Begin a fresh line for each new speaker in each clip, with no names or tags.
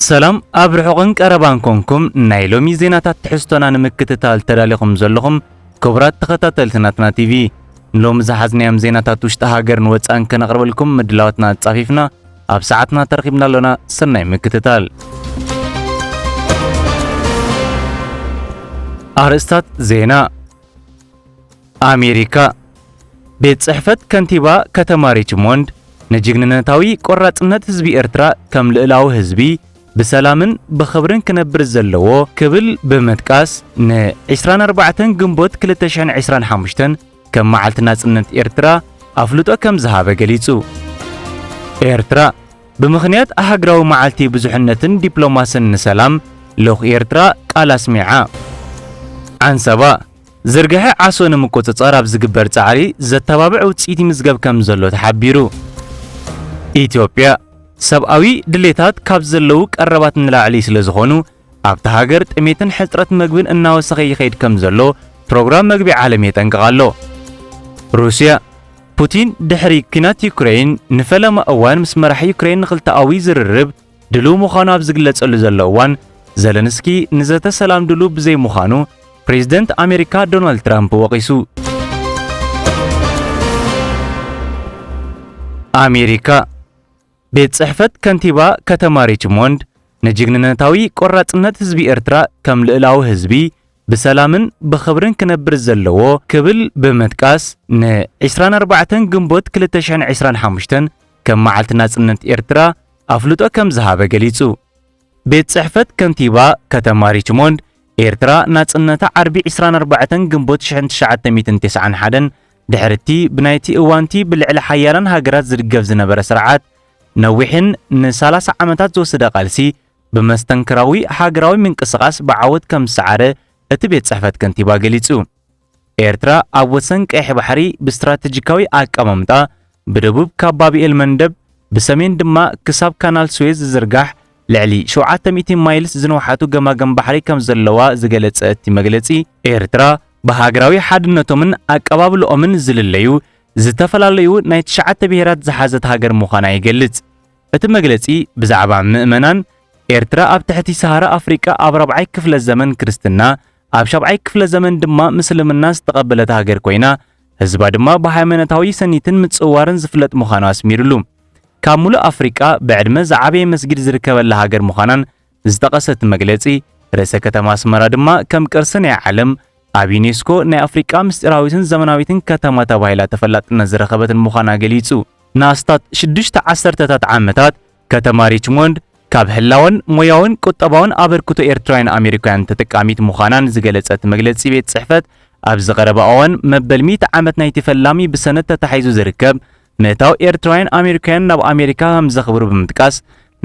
سلام أبرحقن كربان كونكم نايلومي زيناتات تحستونا نمكتتال تداليكم زلهم كبرات تخطاتلتناتنا تي في نلوم زحزنيام زيناتات وشتهاجر نواتسان كنقرب لكم مدلاوتنا تصافيفنا أب ساعتنا ترخيبنا لنا سنة مكتتال أرستات زينا أمريكا بيت صحفت كنتيبا كتماري چموند نجيغننتاوي قراتنت حزبي إرترا كم لإلاو حزبي بسلامن بخبرن كنبر زلو كبل بمتقاس ن 24 ግንቦት 2025 كم معلت ناصنت إرترا أفلطو كم زهابه ገሊጹ إرترا بمخنيات أهاجراو معلتي بزحنتن دبلوماسن نسلام لوخ إرترا قال اسمعا عن سبا زرغه عصون مقوتصار اب زغبر صعري زتبابع وصيتي مزغب كم زلو تحبيرو ኢትዮጵያ ሰብአዊ ድሌታት ካብ ዘለው ቀረባት ንላዕሊ ስለዝኾኑ ኣብታ ሃገር ጥሜትን ሕጽረት መግብን እናወሰኸ ይኸይድ ከም ዘሎ ፕሮግራም መግቢ ዓለም የጠንቅቃሎ። ሩስያ ፑቲን ድሕሪ ኩናት ዩክሬን ንፈለማ እዋን ምስ መራሒ ዩክሬን ንኽልተኣዊ ዝርርብ ድሉው ምዃኑ ኣብ ዝግለጸሉ ዘሎ እዋን ዘለንስኪ ንዘተ ሰላም ድሉው ብዘይ ምዃኑ ፕሬዝደንት ኣሜሪካ ዶናልድ ትራምፕ ወቂሱ። ኣሜሪካ ቤት ጽሕፈት ከንቲባ ከተማሪ ችሞንድ ነጅግንነታዊ ቆራጽነት ህዝቢ ኤርትራ ከም ልዕላዊ ህዝቢ ብሰላምን ብኽብርን ክነብር ዘለዎ ክብል በመጥቃስ ነ24 ግንቦት 2025 ከም መዓልቲ ናጽነት ኤርትራ ኣፍልጦ ከም ዝሃበ ገሊጹ። ቤት ጽሕፈት ከንቲባ ከተማሪ ችሞንድ ኤርትራ ናጽነታ ዓርቢ 24 ግንቦት 1991 ድሕርቲ ብናይቲ እዋንቲ ብልዕሊ ሓያላን ሃገራት ዝድገፍ ዝነበረ ስርዓት ነዊሕን ን30 ዓመታት ዝወሰደ ቃልሲ በመስተንክራዊ ሃገራዊ ምንቅስቃስ በዓወት ከም ሰዓረ እቲ ቤት ጽሕፈት ከንቲባ ገሊጹ። ኤርትራ ኣብ ወሰን ቀይሕ ባሕሪ ብስትራቴጂካዊ ኣቀማምጣ ብደቡብ ካብ ባቢኤል መንደብ ብሰሜን ድማ ክሳብ ካናል ስዌዝ ዝዝርጋሕ ልዕሊ 700 ማይልስ ዝነውሓቱ ገማገም ባሕሪ ከም ዘለዋ ዝገለጸ እቲ መግለጺ ኤርትራ በሃገራዊ ሓድነቶምን ኣቀባብልኦምን ዝልለዩ ዝተፈላለዩ ናይ 9 ብሄራት ዝሓዘት ሃገር ምዃና ይገልጽ። እቲ መግለጺ ብዛዕባ ምእመናን ኤርትራ ኣብ ትሕቲ ሰሃራ ኣፍሪቃ ኣብ 4ይ ክፍለ ዘመን ክርስትና ኣብ 7ይ ክፍለ ዘመን ድማ ምስልምና ዝተቐበለት ሃገር ኮይና ህዝባ ድማ ብሃይማኖታዊ ሰኒትን ምጽዋርን ዝፍለጥ ምዃኑ ኣስሚሩሉ። ካብ ሙሉእ ኣፍሪቃ ብዕድመ ዝዓበየ መስጊድ ዝርከበላ ሃገር ምዃናን ዝተቐሰት መግለጺ ርእሰ ከተማ ኣስመራ ድማ ከም ቅርሲ ናይ ዓለም ኣብ ዩኔስኮ ናይ ኣፍሪቃ ምስጢራዊትን ዘመናዊትን ከተማ ተባሂላ ተፈላጥነት ዝረኸበትን ምዃና ገሊጹ። ናስታት 6 ዓሰርተታት ዓመታት ከተማ ሪችሞንድ ካብ ህላውን ሞያውን ቁጠባውን ኣበርክቶ ኤርትራውያን ኣሜሪካውያን ተጠቃሚት ምዃናን ዝገለጸት መግለጺ ቤት ጽሕፈት ኣብ ዝቐረበ እዋን መበል 100 ዓመት ናይቲ ፈላሚ ብሰነድ ተታሒዙ ዝርከብ ምእታው ኤርትራውያን ኣሜሪካውያን ናብ ኣሜሪካ ከም ዘኽብሩ ብምጥቃስ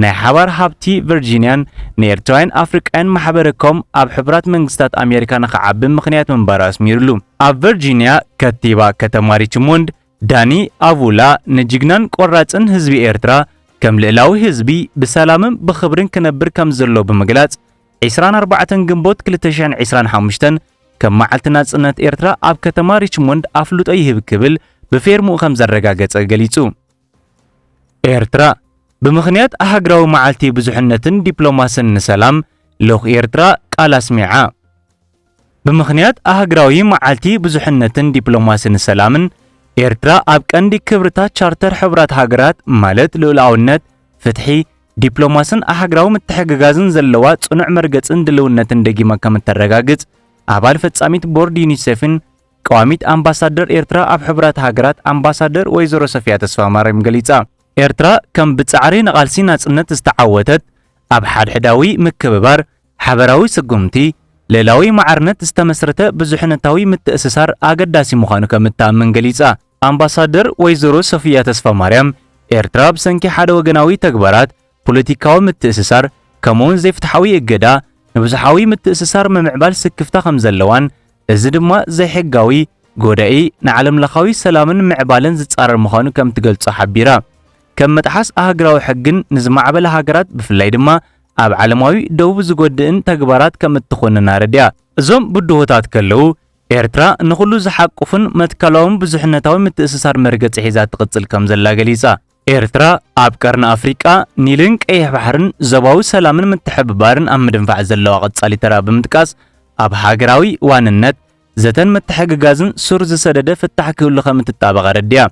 ናይ ሓባር ሃብቲ ቨርጂኒያን ንኤርትራውያን ኣፍሪቃውያን ማሕበረኮም ኣብ ሕብራት መንግስታት ኣሜሪካ ንኽዓቢ ምኽንያት ምንባር ኣስሚሩሉ። ኣብ ቨርጂኒያ ከቲባ ከተማ ሪችሞንድ ዳኒ ኣቡላ ንጅግናን ቆራጽን ህዝቢ ኤርትራ ከም ልዕላዊ ህዝቢ ብሰላምን ብኽብርን ክነብር ከም ዘሎ ብምግላጽ 24 ግንቦት 2025 ከም መዓልቲ ናጽነት ኤርትራ ኣብ ከተማ ሪችሞንድ ኣፍልጦ ይህብ ክብል ብፌርሙኡ ከም ዘረጋገጸ ገሊጹ። ኤርትራ ብምኽንያት ሃገራዊ መዓልቲ ብዙሕነትን ዲፕሎማስን ንሰላም ለኽ ኤርትራ ቃል ኣስሚዓ ብምኽንያት ሃገራዊ መዓልቲ ብዙሕነትን ዲፕሎማስን ሰላምን ኤርትራ ኣብ ቀንዲ ክብርታት ቻርተር ሕብራት ሃገራት ማለት ልኡላውነት፣ ፍትሒ፣ ዲፕሎማስን ሃገራዊ ምትሕግጋዝን ዘለዋ ጽኑዕ መርገጽን ድልውነትን ደጊማ ከም እተረጋግጽ ኣባል ፈጻሚት ቦርድ ዩኒሴፍን ቀዋሚት ኣምባሳደር ኤርትራ ኣብ ሕብራት ሃገራት ኣምባሳደር ወይዘሮ ሰፊያ ተስፋማርያም ገሊጻ። ኤርትራ ከም ብጻዕሪ ነቓልሲ ናጽነት ዝተዓወተት ኣብ ሓድሕዳዊ ምክብባር ሓበራዊ ስጉምቲ ልዕላዊ ማዕርነት ዝተመስረተ ብዙሕነታዊ ምትእስሳር ኣገዳሲ ምዃኑ ከም እትኣምን ገሊጻ። ኣምባሳደር ወይዘሮ ሶፊያ ተስፋማርያም ኤርትራ ብሰንኪ ሓደ ወገናዊ ተግባራት ፖለቲካዊ ምትእስሳር ከምኡውን ዘይፍትሓዊ እገዳ ንብዙሓዊ ምትእስሳር ምምዕባል ስክፍታ ከም ዘለዋን እዚ ድማ ዘይሕጋዊ ጎዳኢ ንዓለም ለኻዊ ሰላምን ምዕባልን ዝጻረር ምዃኑ ከም ትገልጾ ሓቢራ ከም መጥሓስ ሃገራዊ ሕግን ንዝማዕበለ ሃገራት ብፍላይ ድማ ኣብ ዓለማዊ ደቡብ ዝጎድእን ተግባራት ከም እትኾንና ረድያ። እዞም ብድሆታት ከለው ኤርትራ ንኹሉ ዝሓቁፍን መትከላውን ብዙሕነታዊ ምትእስሳር መርገጽ ሒዛ ትቕጽል ከም ዘላ ገሊጻ። ኤርትራ ኣብ ቀርኒ ኣፍሪቃ ኒልን ቀይሕ ባሕርን ዞባዊ ሰላምን ምትሕብባርን ኣብ ምድንፋዕ ዘለዋ ቀጻሊ ተራ ብምጥቃስ ኣብ ሃገራዊ ዋንነት ዘተን ምትሕግጋዝን ሱር ዝሰደደ ፍታሕ ክህሉ ከም እትጣበቕ ረድያ።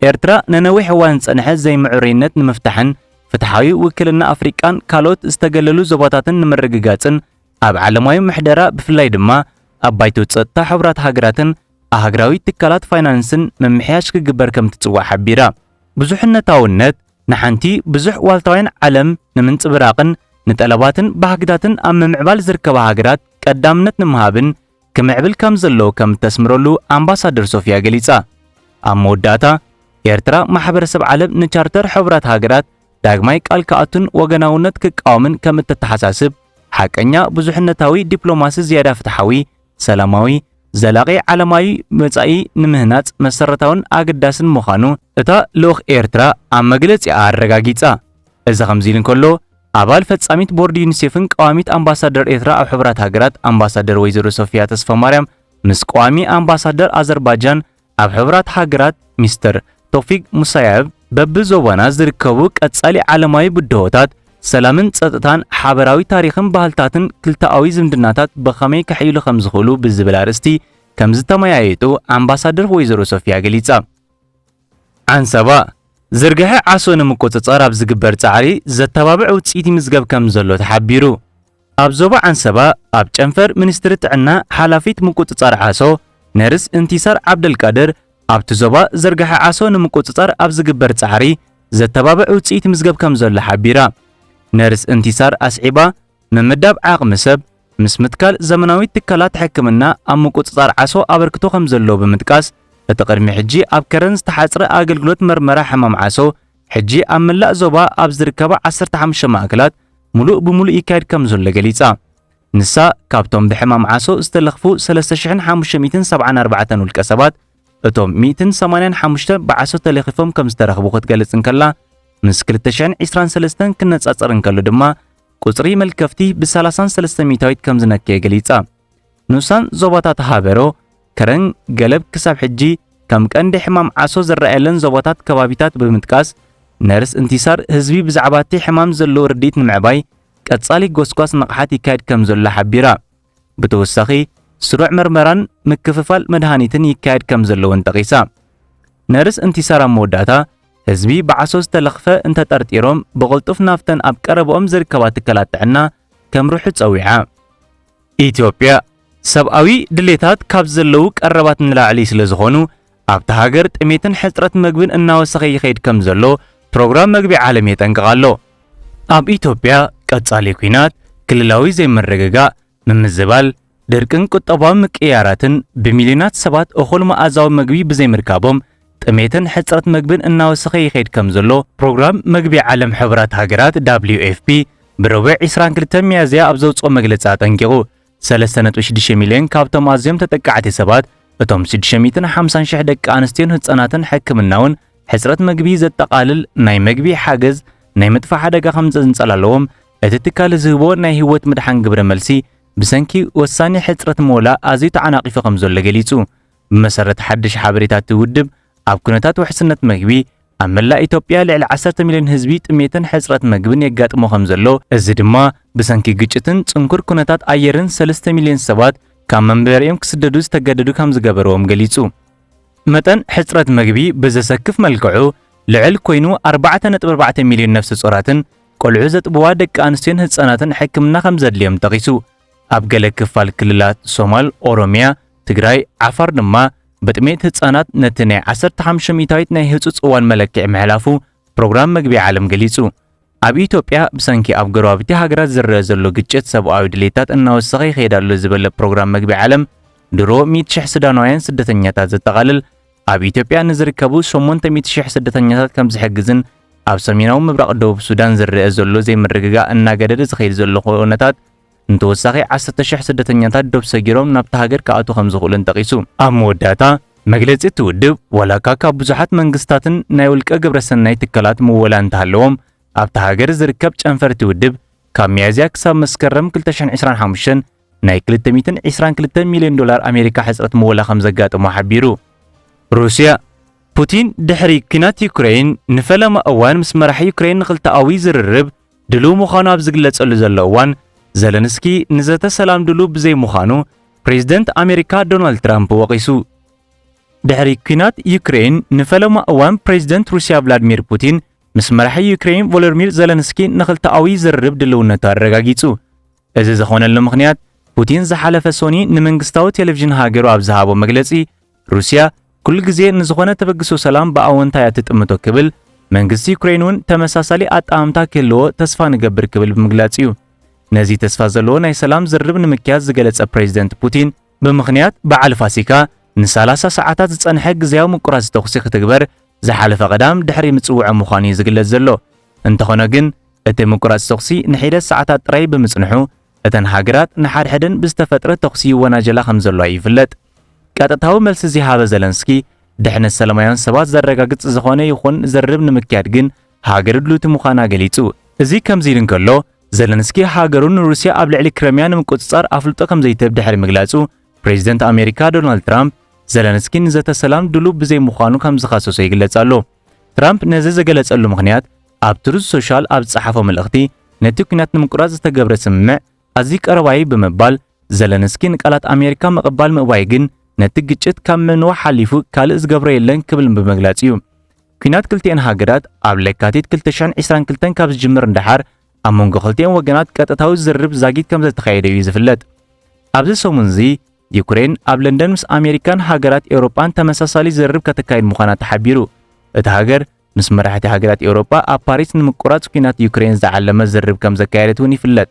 ኤርትራ ነነዊሕ እዋን ጸንሐ ዘይምዕሩይነት ንምፍታሕን ፍትሓዊ ውክልና ኣፍሪቃን ካልኦት ዝተገለሉ ዞባታትን ንምርግጋጽን ኣብ ዓለማዊ ምሕደራ ብፍላይ ድማ ኣብ ባይቶ ጸጥታ ሕብራት ሃገራትን ኣህጉራዊ ትካላት ፋይናንስን መምሕያሽ ክግበር ከም ትጽዋዕ ሓቢራ። ብዙሕነታውነት ንሓንቲ ብዙሕ ዋልታውያን ዓለም ንምንጽብራቕን ንጠለባትን ባህግታትን ኣብ ምምዕባል ዝርከባ ሃገራት ቀዳምነት ንምሃብን ክምዕብል ከም ዘለዎ ከም ተስምረሉ ኣምባሳደር ሶፊያ ገሊጻ። ኣብ መወዳእታ ኤርትራ ማሕበረሰብ ዓለም ንቻርተር ሕብራት ሃገራት ዳግማይ ቃል ከኣቱን ወገናውነት ክቃወምን ከም እተተሓሳስብ ሓቀኛ ብዙሕነታዊ ዲፕሎማሲ ዝያዳ ፍትሓዊ ሰላማዊ ዘላቂ ዓለማዊ መጻኢ ንምህናጽ መሰረታውን ኣገዳስን ምዃኑ እታ ልኡኽ ኤርትራ ኣብ መግለጺኣ ኣረጋጊጻ። እዚ ከምዚ ኢሉ እንከሎ ኣባል ፈጻሚት ቦርዲ ዩኒሴፍን ቀዋሚት ኣምባሳደር ኤርትራ ኣብ ሕብራት ሃገራት ኣምባሳደር ወይዘሮ ሶፊያ ተስፋ ማርያም ምስ ቀዋሚ ኣምባሳደር ኣዘርባይጃን ኣብ ሕብራት ሃገራት ሚስተር ቶፊቅ ሙሳያብ በብዞባና ዝርከቡ ቀጻሊ ዓለማዊ ብድሆታት ሰላምን ጸጥታን ሓበራዊ ታሪኽን ባህልታትን ክልተኣዊ ዝምድናታት ብኸመይ ክሕይሉ ከም ዝኽእሉ ብዝብል ኣርእስቲ ከም ዝተመያየጡ ኣምባሳደር ወይዘሮ ሶፊያ ገሊጻ። ዓንሰባ ዝርግሐ ዓሶ ንምቁጽጻር ኣብ ዝግበር ጻዕሪ ዘተባብዕ ውጽኢት ይምዝገብ ከም ዘሎ ተሓቢሩ። ኣብ ዞባ ዓንሰባ ኣብ ጨንፈር ሚኒስትሪ ጥዕና ሓላፊት ምቁጽጻር ዓሶ ነርስ እንቲሳር ዓብደልቃድር ኣብቲ ዞባ ዝርግሐ ዓሶ ንምቁጽጻር ኣብ ዝግበር ጻዕሪ ዘተባብዕ ውጽኢት ይምዝገብ ከም ዘሎ ሓቢራ። ነርስ እንቲሳር ኣስዒባ ምምዳብ ዓቕሚ ሰብ ምስ ምትካል ዘመናዊ ትካላት ሕክምና ኣብ ምቁጽጻር ዓሶ ኣበርክቶ ከም ዘሎ ብምጥቃስ እቲ ቅድሚ ሕጂ ኣብ ከረን ዝተሓጽረ ኣገልግሎት መርመራ ሕማም ዓሶ ሕጂ ኣብ መላእ ዞባ ኣብ ዝርከባ 15 ማእከላት ሙሉእ ብምሉእ ይካየድ ከም ዘሎ ገሊጻ። ንሳ ካብቶም ብሕማም ዓሶ ዝተለኽፉ 3574 ውልቀ ሰባት እቶም 185 ብዓሶ ተለኺፎም ከም ዝተረኽቡ ክትገልጽ እንከላ ምስ 2023 ክነጻጸር እንከሎ ድማ ቁጽሪ መልከፍቲ ብ33 ሚታዊት ከም ዝነከየ ገሊጻ። ንሳን ዞባታት ሃበሮ ከረን ገለብ ክሳብ ሕጂ ከም ቀንዲ ሕማም ዓሶ ዝረኣየለን ዞባታት ከባቢታት ብምጥቃስ ነርስ እንቲሳር ህዝቢ ብዛዕባ እቲ ሕማም ዘለዎ ርዲት ንምዕባይ ቀጻሊ ጎስጓስ ንቕሓት ይካየድ ከም ዘሎ ሓቢራ። ብተወሳኺ ስሩዕ መርመራን ምክፍፋል መድሃኒትን ይካየድ ከም ዘለዎን ጠቒሳ። ነርስ እንቲሳር ኣብ መወዳእታ ህዝቢ ብዓሶ ዝተለኽፈ እንተጠርጢሮም ብቕልጡፍ ናፍተን ኣብ ቀረብኦም ዝርከባ ትካላት ጥዕና ከምርሑ ጸዊዓ። ኢትዮጵያ ሰብኣዊ ድሌታት ካብ ዘለዉ ቀረባት ንላዕሊ ስለ ዝኾኑ ኣብቲ ሃገር ጥሜትን ሕፅረት ምግብን እናወሰኸ ይኸይድ ከም ዘሎ ፕሮግራም መግቢ ዓለም የጠንቅቓሎ። ኣብ ኢትዮጵያ ቀጻሊ ኩናት፣ ክልላዊ ዘይምርግጋእ፣ ምምዝባል፣ ድርቅን ቁጠባዊ ምቅያራትን ብሚልዮናት ሰባት እኹል መኣዛዊ ምግቢ ብዘይምርካቦም ጥሜትን ሕፅረት ምግብን እናወሰኸ ይኸይድ ከም ዘሎ ፕሮግራም መግቢ ዓለም ሕብራት ሃገራት WFP ብረቡዕ 22 ሚያዝያ ኣብ ዘውፅኦ መግለፂ ጠንቂቑ 3.6 ሚልዮን ካብቶም ኣዝዮም ተጠቃዕቲ ሰባት እቶም 650,000 ደቂ ኣንስትዮን ህፃናትን ሕክምናውን ሕፅረት ምግቢ ዘጠቃልል ናይ ምግቢ ሓገዝ ናይ ምጥፋእ ሓደጋ ከም ዘንጸላለዎም እቲ ትካል ዝህቦ ናይ ህይወት ምድሓን ግብረ መልሲ ብሰንኪ ወሳኒ ሕፅረት ምውላእ ኣዝዩ ተዓናቒፉ ከም ዘሎ ገሊጹ። ብመሰረት ሓድሽ ሓበሬታት ውድብ ኣብ ኩነታት ውሕስነት ምግቢ ኣብ መላእ ኢትዮጵያ ልዕሊ 10 ሚልዮን ህዝቢ ጥሜትን ሕፅረት ምግብን የጋጥሞ ከም ዘሎ፣ እዚ ድማ ብሰንኪ ግጭትን ጽንኩር ኩነታት ኣየርን 3 ሚልዮን ሰባት ካብ መንበሪኦም ክስደዱ ዝተገደዱ ከም ዝገበረዎም ገሊጹ። መጠን ሕፅረት ምግቢ ብዘሰክፍ መልክዑ ልዕል ኮይኑ 4.4 ሚልዮን ነፍሲ ጾራትን ቆልዑ ዘጥብዋ ደቂ ኣንስትዮን ህፃናትን ሕክምና ከም ዘድልዮም ጠቒሱ። ኣብ ገለ ክፋል ክልላት ሶማል፣ ኦሮሚያ፣ ትግራይ፣ ዓፋር ድማ በጥሜት ህፃናት ነቲ ናይ 15 ሚታዊት ናይ ህፁፅ እዋን መለክዕ ምሕላፉ ፕሮግራም መግቢ ዓለም ገሊጹ። ኣብ ኢትዮጵያ ብሰንኪ ኣብ ጎረባብቲ ሃገራት ዝረአ ዘሎ ግጭት ሰብኣዊ ድሌታት እናወሰኸ ይኸይዳሉ ዝበለ ፕሮግራም መግቢ ዓለም ድሮ 100,000 ሱዳናውያን ስደተኛታት ዘጠቓልል ኣብ ኢትዮጵያ ንዝርከቡ 800,000 ስደተኛታት ከም ዝሕግዝን ኣብ ሰሜናዊ ምብራቕ ደቡብ ሱዳን ዝረአ ዘሎ ዘይምርግጋእ እናገደደ ዝኸይድ ዘሎ ኩነታት እንተወሳኺ 10,000 ስደተኛታት ዶብ ሰጊሮም ናብቲ ሃገር ክኣቱ ከም ዝኽእሉን ጠቒሱ። ኣብ መወዳእታ መግለጺ እቲ ውድብ ወላካ ካብ ብዙሓት መንግስታትን ናይ ውልቀ ግብረሰናይ ትካላት ምወላ እንተሃለዎም ኣብቲ ሃገር ዝርከብ ጨንፈርቲ ውድብ ካብ ሚያዝያ ክሳብ መስከረም 2025 ናይ 222 ሚልዮን ዶላር ኣሜሪካ ሕፅረት ምወላ ከም ዘጋጥሞ ሓቢሩ። ሩስያ ፑቲን ድሕሪ ኩናት ዩክሬን ንፈለማ እዋን ምስ መራሒ ዩክሬን ንኽልተኣዊ ዝርርብ ድሉው ምዃኑ ኣብ ዝግለጸሉ ዘሎ እዋን ዘለንስኪ ንዘተ ሰላም ድሉው ብዘይ ምዃኑ ፕሬዝደንት ኣሜሪካ ዶናልድ ትራምፕ ወቂሱ። ድሕሪ ኩናት ዩክሬን ንፈለማ እዋን ፕሬዝደንት ሩስያ ቭላድሚር ፑቲን ምስ መራሒ ዩክሬን ቮሎድሚር ዘለንስኪ ንኽልተኣዊ ዝርርብ ድልውነቱ ኣረጋጊጹ። እዚ ዝኾነሉ ምኽንያት ፑቲን ዝሓለፈ ሶኒ ንመንግስታዊ ቴሌቪዥን ሃገሩ ኣብ ዝሃቦ መግለጺ ሩስያ ኩሉ ግዜ ንዝኾነ ተበግሶ ሰላም ብኣወንታ እያ ትጥምቶ ክብል መንግስቲ ዩክሬን እውን ተመሳሳሊ ኣጣኣምታ ክህልዎ ተስፋ ንገብር ክብል ብምግላጽ እዩ። ነዚ ተስፋ ዘለዎ ናይ ሰላም ዝርርብ ንምክያድ ዝገለጸ ፕሬዝደንት ፑቲን ብምኽንያት በዓል ፋሲካ ን30 ሰዓታት ዝጸንሐ ግዜያዊ ምቁራጽ ተኹሲ ክትግበር ዝሓለፈ ቀዳም ድሕሪ ምጽውዕ ምዃኑ እዩ ዝግለጽ ዘሎ። እንተኾነ ግን እቲ ምቁራጽ ተኹሲ ንሒደት ሰዓታት ጥራይ ብምጽንሑ እተን ሃገራት ንሓድሕደን ብዝተፈጥረ ተኹሲ ይወናጀላ ከም ዘለዋ ይፍለጥ። ቀጥታዊ መልሲ ዝሃበ ዘለንስኪ ድሕነት ሰላማውያን ሰባት ዘረጋግጽ ዝኾነ ይኹን ዝርርብ ንምክያድ ግን ሃገሩ ድልውቲ ምዃና ገሊጹ። እዚ ከምዚ ኢሉ እንከሎ ዘለንስኪ ሃገሩ ንሩስያ ኣብ ልዕሊ ክረምያ ንምቁጽጻር ኣፍልጦ ከም ዘይትህብ ድሕሪ ምግላጹ ፕሬዝደንት ኣሜሪካ ዶናልድ ትራምፕ ዘለንስኪ ንዘተ ሰላም ድሉው ብዘይ ምዃኑ ከም ዝኻሰሶ ይግለጽ ኣሎ። ትራምፕ ነዚ ዘገለጸሉ ምኽንያት ኣብ ትሩዝ ሶሻል ኣብ ዝጸሓፈ መልእኽቲ ነቲ ኩናት ንምቁራጽ ዝተገብረ ስምምዕ ኣዝዩ ቀረባይ ብምባል ዘለንስኪ ንቃላት ኣሜሪካ ምቕባል ምእባይ ግን ነቲ ግጭት ካብ ምንዋሕ ሓሊፉ ካልእ ዝገብሮ የለን ክብል ብምግላጽ እዩ። ኩናት ክልቲአን ሃገራት ኣብ ለካቲት 2022 ካብ ዝጅምር እንዳሓር ኣብ መንጎ ክልቲአን ወገናት ቀጥታዊ ዝርርብ ዛጊድ ከም ዝተኻየደ እዩ ዝፍለጥ። ኣብዚ ሰሙን እዚ ዩክሬን ኣብ ለንደን ምስ ኣሜሪካን ሃገራት ኤውሮጳን ተመሳሳሊ ዝርርብ ከተካይድ ምዃና ተሓቢሩ። እቲ ሃገር ምስ መራሕቲ ሃገራት ኤውሮጳ ኣብ ፓሪስ ንምቁራጽ ኩናት ዩክሬን ዝዓለመ ዝርርብ ከም ዘካየደት እውን ይፍለጥ።